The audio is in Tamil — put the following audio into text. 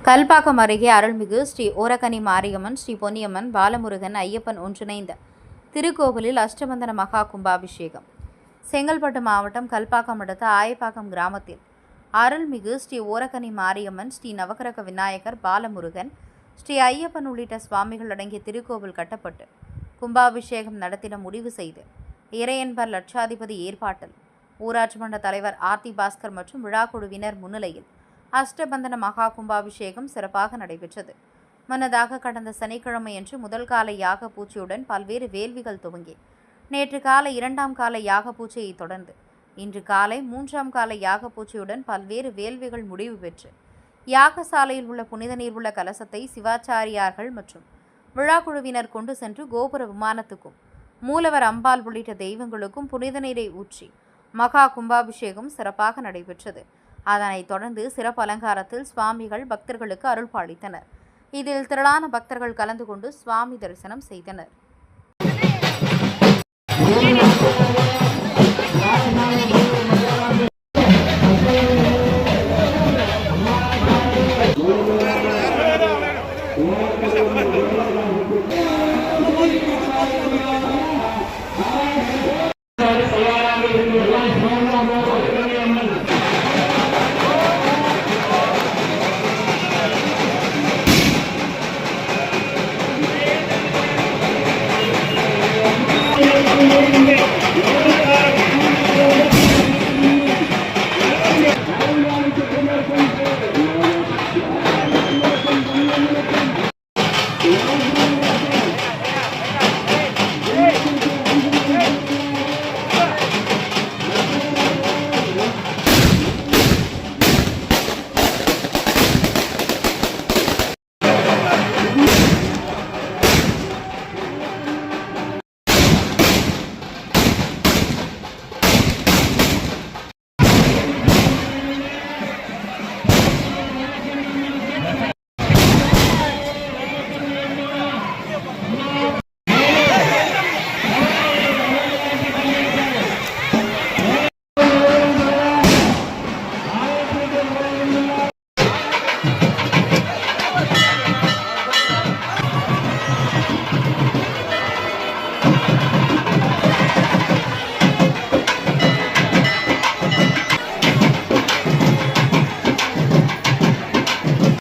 கல்பாக்கம் அருகே அருள்மிகு ஸ்ரீ ஓரகனி மாரியம்மன், ஸ்ரீ பொன்னியம்மன், பாலமுருகன், ஐயப்பன் ஒன்றிணைந்த திருக்கோவிலில் அஷ்டபந்தன மகா கும்பாபிஷேகம். செங்கல்பட்டு மாவட்டம் கல்பாக்கம் அடுத்த ஆயப்பாக்கம் கிராமத்தில் அருள்மிகு ஸ்ரீ ஓரகனி மாரியம்மன், ஸ்ரீ நவகிரக விநாயகர், பாலமுருகன், ஸ்ரீ ஐயப்பன் உள்ளிட்ட சுவாமிகள் அடங்கிய திருக்கோவில் கட்டப்பட்டு கும்பாபிஷேகம் நடத்திட முடிவு செய்து இறையன்பர் லட்சாதிபதி ஏற்பாட்டில் ஊராட்சி மன்ற தலைவர் ஆர்த்தி பாஸ்கர் மற்றும் விழாக்குழுவினர் முன்னிலையில் அஷ்டபந்தன மகா கும்பாபிஷேகம் சிறப்பாக நடைபெற்றது. முன்னதாக கடந்த சனிக்கிழமையன்று முதல் கால யாக பூஜையுடன் பல்வேறு வேள்விகள் துவங்கி நேற்று காலை 2ஆம் கால யாக பூஜையை தொடர்ந்து இன்று காலை 3ஆம் கால யாக பூஜையுடன் பல்வேறு வேள்விகள் முடிவு பெற்று யாகசாலையில் உள்ள புனித நீர் உள்ள கலசத்தை சிவாச்சாரியார்கள் மற்றும் விழாக்குழுவினர் கொண்டு சென்று கோபுர விமானத்துக்கும் மூலவர் அம்பாள் உள்ளிட்ட தெய்வங்களுக்கும் புனித நீரை ஊற்றி மகா கும்பாபிஷேகம் சிறப்பாக நடைபெற்றது. அதனைத் தொடர்ந்து சிறப்பு அலங்காரத்தில் சுவாமிகள் பக்தர்களுக்கு அருள் பாலித்தனர். இதில் திரளான பக்தர்கள் கலந்து கொண்டு சுவாமி தரிசனம் செய்தனர்.